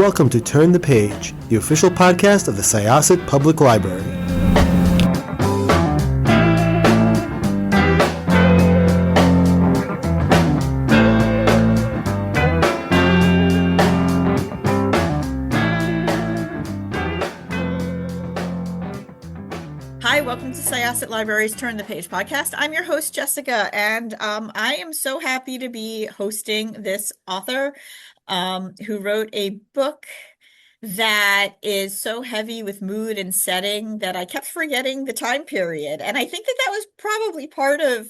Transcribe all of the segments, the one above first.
welcome to Turn the Page, the official podcast of the Syosset Public Library. Hi, welcome to Syosset Library's Turn the Page podcast. I'm your host, Jessica, and I am so happy to be hosting this author who wrote a book that is so heavy with mood and setting that I kept forgetting the time period. And I think that that was probably part of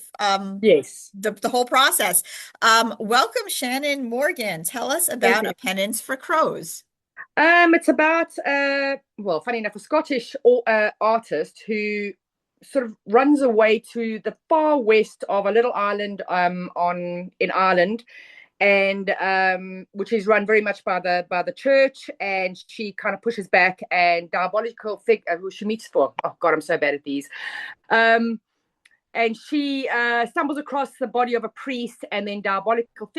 Yes. the whole process. Welcome, Shannon Morgan. Tell us about A Penance for Crows. It's about, funny enough, a Scottish artist who sort of runs away to the far west of a little island in Ireland, and which is run very much by the church, and she kind of pushes back, and diabolical figure who she meets for. Oh God, I'm so bad at these. And she stumbles across the body of a priest, and then diabolical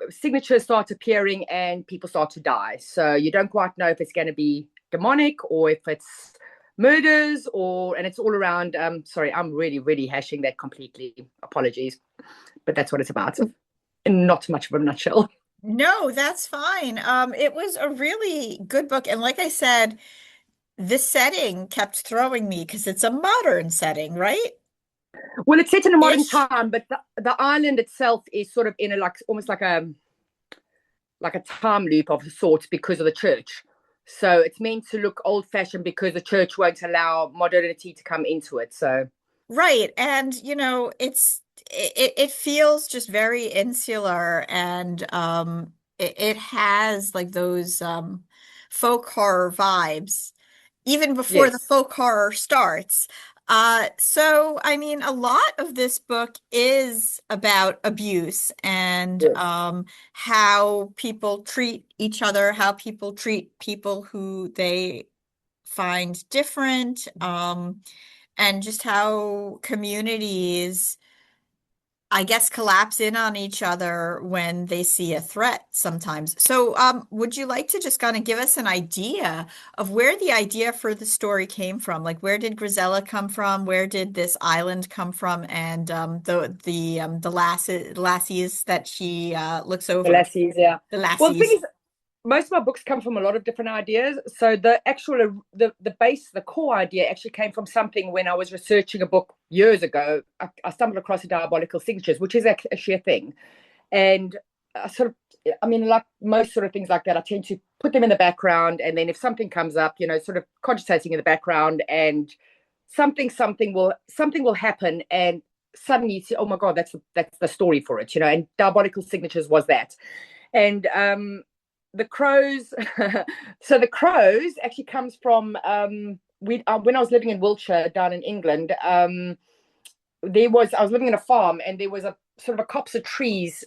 signatures start appearing, and people start to die. So you don't quite know if it's going to be demonic or if it's murders, and it's all around. Sorry, I'm really hashing that completely. Apologies, but that's what it's about. Not much of a nutshell. No, that's fine. It was a really good book. And like I said, the setting kept throwing me because it's a modern setting, right? Well, it's set in a modern time, but the island itself is sort of in a almost like a time loop of sorts because of the church. So it's meant to look old-fashioned because the church won't allow modernity to come into it. So right, and it feels just very insular, and it has like those folk horror vibes even before the folk horror starts. So I mean, a lot of this book is about abuse and how people treat each other, how people treat people who they find different, and just how communities, I guess, collapse in on each other when they see a threat sometimes. So, would you like to just kind of give us an idea of where the idea for the story came from? Like, where did Grisella come from? Where did this island come from? And the lassies that she looks over. The lassies, yeah. The lassies. Well, the thing is, most of my books come from a lot of different ideas. So the base, the core idea actually came from something when I was researching a book years ago. I stumbled across the diabolical signatures, which is actually a thing. And like most sort of things like that, I tend to put them in the background. And then if something comes up, sort of cogitating in the background, and something will happen. And suddenly you see, oh my God, that's the story for it, and diabolical signatures was that. And, the crows. So the crows actually comes from when I was living in Wiltshire down in England. I was living in a farm, and there was a sort of a copse of trees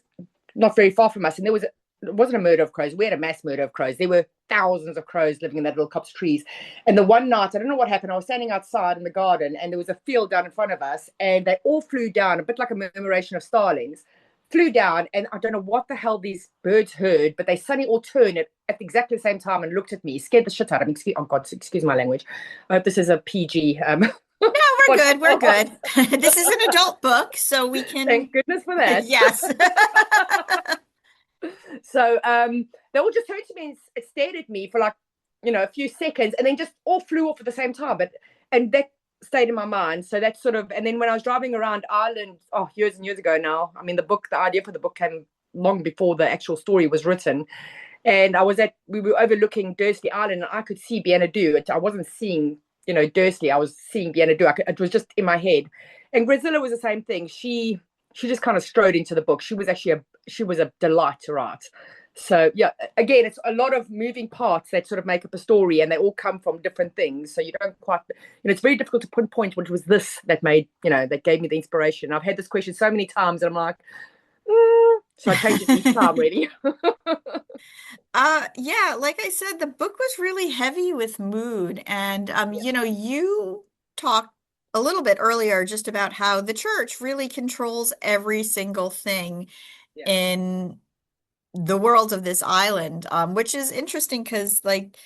not very far from us, and it wasn't a murder of crows. We had a mass murder of crows. There were thousands of crows living in that little copse of trees. And the one night, I don't know what happened, I was standing outside in the garden, and there was a field down in front of us, and they all flew down, a bit like a murmuration of starlings. Flew down, and I don't know what the hell these birds heard, but they suddenly all turned at exactly the same time and looked at me, scared the shit out of me. Excuse my language. I hope this is a PG. No, we're good. We're good. This is an adult book, so we can. Thank goodness for that. Yes. So they all just turned to me and stared at me for a few seconds, and then just all flew off at the same time. And that stayed in my mind. So that's sort of, and then when I was driving around Ireland, years and years ago now, I mean, the idea for the book came long before the actual story was written. And we were overlooking Dursley Island, and I could see Bienadou. I wasn't seeing, Dursley, I was seeing Bienadou. It was just in my head. And Grisella was the same thing. She just kind of strode into the book. She was a delight to write. So yeah, again, it's a lot of moving parts that sort of make up a story, and they all come from different things. So you don't quite, it's very difficult to pinpoint which was this that made, that gave me the inspiration. I've had this question so many times, and I'm like, so I changed it each time, really. Yeah, like I said, the book was really heavy with mood, and you talked a little bit earlier just about how the church really controls every single thing in the world of this island, which is interesting because like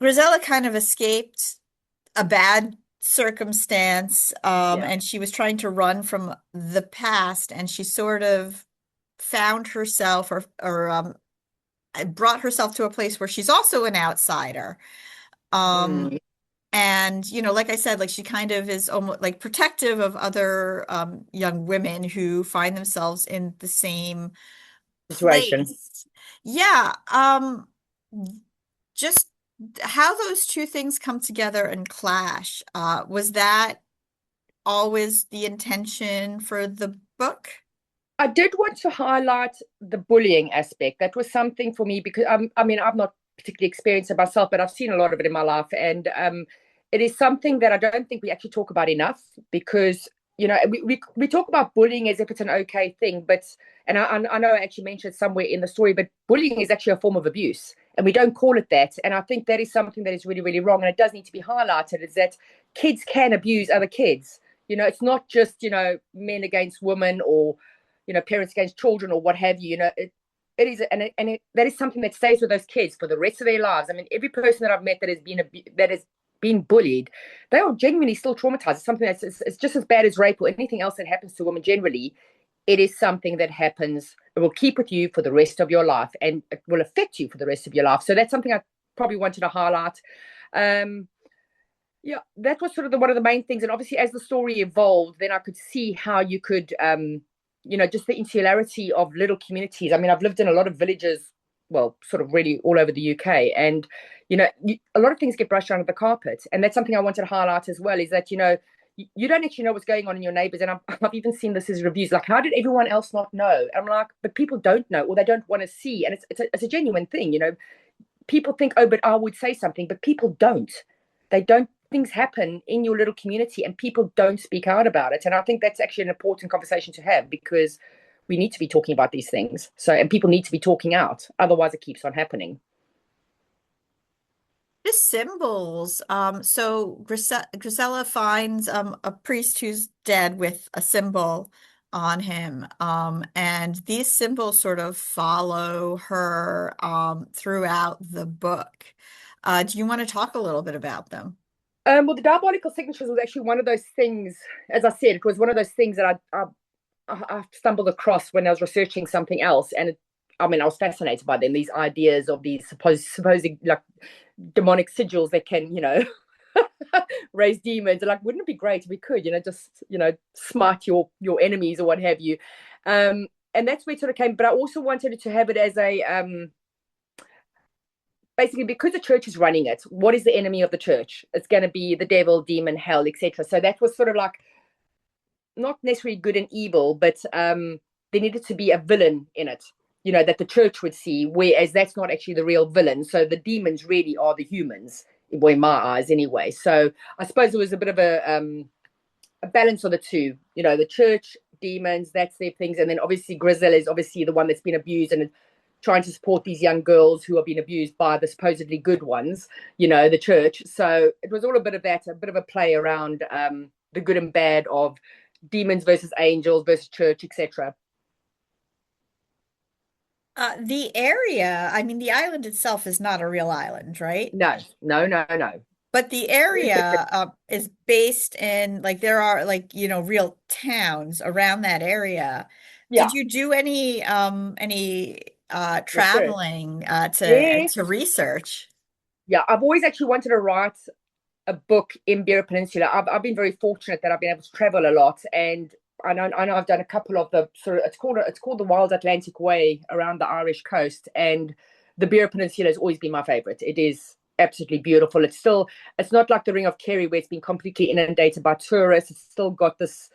Grisella kind of escaped a bad circumstance, Yeah. and she was trying to run from the past, and she sort of found herself or brought herself to a place where she's also an outsider. Um, Mm, and like I said, like she kind of is almost like protective of other young women who find themselves in the same situation. place. Yeah, just how those two things come together and clash. Was that always the intention for the book? I did want to highlight the bullying aspect. That was something for me because I mean, I've not particularly experienced it myself, but I've seen a lot of it in my life. And it is something that I don't think we actually talk about enough because, we talk about bullying as if it's an okay thing. But, and I know I actually mentioned somewhere in the story, but bullying is actually a form of abuse. And we don't call it that. And I think that is something that is really, really wrong. And it does need to be highlighted is that kids can abuse other kids. It's not just, men against women or parents against children or what have you. It is, and that is something that stays with those kids for the rest of their lives. I mean, every person that I've met that has been bullied, they are genuinely still traumatized. It's something it's just as bad as rape or anything else that happens to women generally. It is something that happens. It will keep with you for the rest of your life, and it will affect you for the rest of your life. So that's something I probably wanted to highlight. Um, yeah, that was sort of one of the main things. And obviously, as the story evolved, then I could see how you could, just the insularity of little communities. I mean, I've lived in a lot of villages, well, sort of really all over the UK. And, a lot of things get brushed under the carpet. And that's something I wanted to highlight as well is that, you don't actually know what's going on in your neighbors. And I've even seen this as reviews. Like, how did everyone else not know? I'm like, but people don't know or they don't want to see. And it's a genuine thing, people think, oh, but I would say something, but people don't. They don't. Things happen in your little community and people don't speak out about it. And I think that's actually an important conversation to have because we need to be talking about these things. And people need to be talking out. Otherwise, it keeps on happening. Just symbols. So Grisella finds a priest who's dead with a symbol on him. And these symbols sort of follow her throughout the book. Do you want to talk a little bit about them? Well, the diabolical signatures was actually one of those things, as I said, it was one of those things that I stumbled across when I was researching something else. And I was fascinated by them, these ideas of these supposed like demonic sigils that can, raise demons. And like, wouldn't it be great if we could, just, smite your enemies or what have you. And that's where it sort of came. But I also wanted to have it as a basically because the church is running it, what is the enemy of the church? It's going to be the devil, demon, hell, etc. So that was sort of like not necessarily good and evil, but there needed to be a villain in it, that the church would see, whereas that's not actually the real villain. So the demons really are the humans, in my eyes anyway. So I suppose it was a bit of a balance of the two, the church, demons, that's their things. And then obviously Grizel is obviously the one that's been abused and trying to support these young girls who are being abused by the supposedly good ones, the church. So it was all a bit of that, a bit of a play around the good and bad of demons versus angels versus church, etc. The area, I mean, the island itself is not a real island, right? No, no, no, no. But the area is based in like there are like real towns around that area. Yeah, Did you do any research. traveling Yes. to research? Yeah, I've always actually wanted to write a book in Beira Peninsula. I've been very fortunate that I've been able to travel a lot, and I know I've done a couple of the sort of it's called the Wild Atlantic Way around the Irish coast, and the Beira Peninsula has always been my favorite. It is absolutely beautiful. It's not like the Ring of Kerry where it's been completely inundated by tourists. It's still got this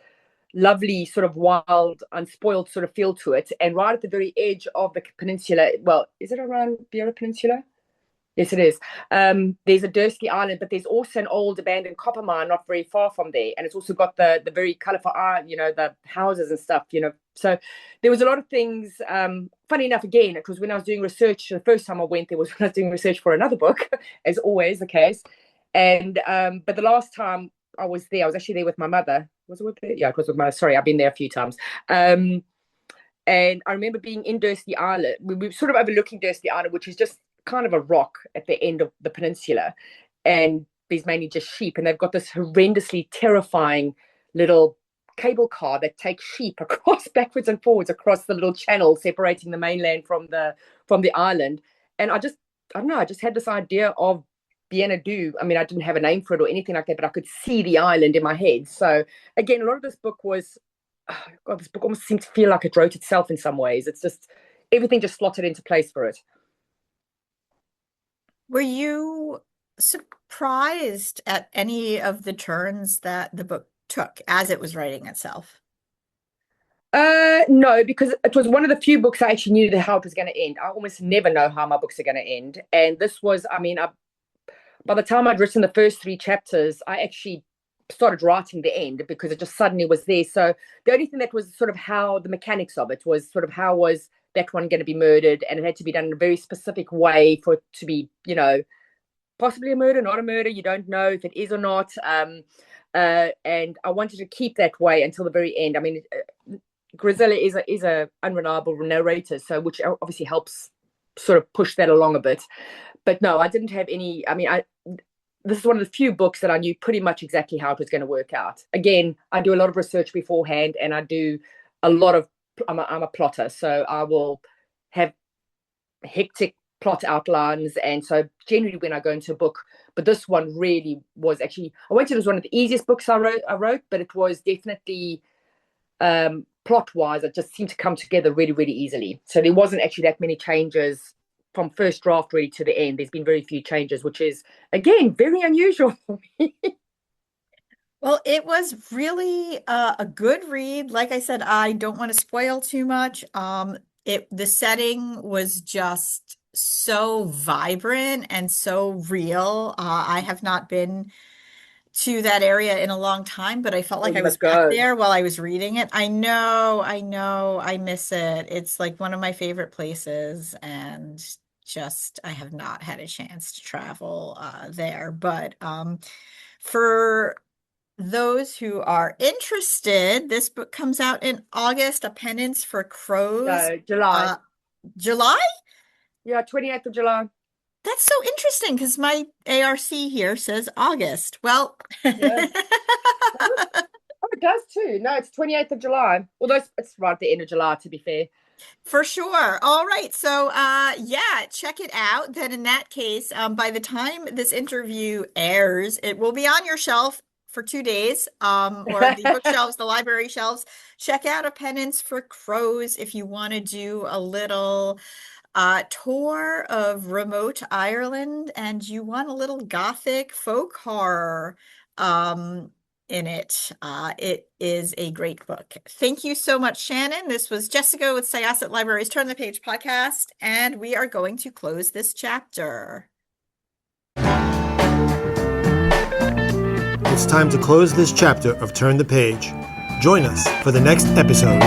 lovely sort of wild, unspoiled sort of feel to it. And right at the very edge of the peninsula, well, is it around Beira Peninsula? Yes, it is. There's a Dursky Island, but there's also an old abandoned copper mine not very far from there. And it's also got the very colourful art, the houses and stuff, So there was a lot of things. Funny enough, again, it was when I was doing research, the first time I went there was when I was doing research for another book, as always the case. And but the last time I was there, I was actually there with my mother. Was it with her? Yeah, it was with my, sorry, I've been there a few times. And I remember being in Dursty Island. We were sort of overlooking Dursty Island, which is just kind of a rock at the end of the peninsula. And there's mainly just sheep. And they've got this horrendously terrifying little cable car that takes sheep across backwards and forwards across the little channel separating the mainland from the island. And I don't know, I just had this idea of Xanadu. I mean, I didn't have a name for it or anything like that, but I could see the island in my head. So again, a lot of this book was, oh God, this book almost seemed to feel like it wrote itself in some ways. It's just, everything just slotted into place for it. Were you surprised at any of the turns that the book took as it was writing itself? No, because it was one of the few books I actually knew how it was going to end. I almost never know how my books are going to end. And this was, I mean, by the time I'd written the first 3 chapters, I actually started writing the end because it just suddenly was there. So the only thing that was sort of how the mechanics of it was sort of how was that one going to be murdered, and it had to be done in a very specific way for it to be, you know, possibly a murder, not a murder. You don't know if it is or not. And I wanted to keep that way until the very end. I mean, Grisella is a unreliable narrator, so which obviously helps sort of push that along a bit. But no, I didn't have any. I mean, this is one of the few books that I knew pretty much exactly how it was going to work out. Again, I do a lot of research beforehand, and I do a lot of. I'm a plotter, so I will have hectic plot outlines, and so generally when I go into a book, but this one really was actually, I won't say it was one of the easiest books I wrote, but it was definitely plot wise, it just seemed to come together really, really easily. So there wasn't actually that many changes from first draft really to the end. There's been very few changes, which is again very unusual for me. Well, it was really a good read. Like I said, I don't want to spoil too much. The setting was just so vibrant and so real. I have not been to that area in a long time, but I felt like I You was must back go. there while I was reading it. I know, I miss it. It's like one of my favorite places, and just I have not had a chance to travel there. But for those who are interested, this book comes out in August, A Penance for Crows. No, July. July? Yeah, 28th of July. That's so interesting because my ARC here says August. Well, Yeah. Oh, it does too. No, it's 28th of July. Although it's right at the end of July, to be fair. For sure. All right. So, yeah, check it out. Then in that case, by the time this interview airs, it will be on your shelf for 2 days, or the bookshelves, the library shelves. Check out A Penance for Crows if you want to do a little tour of remote Ireland and you want a little gothic folk horror in it. It is a great book. Thank you so much, Shannon. This was Jessica with Syosset Libraries Turn the Page podcast, and we are going to close this chapter. It's time to close this chapter of Turn the Page. Join us for the next episode.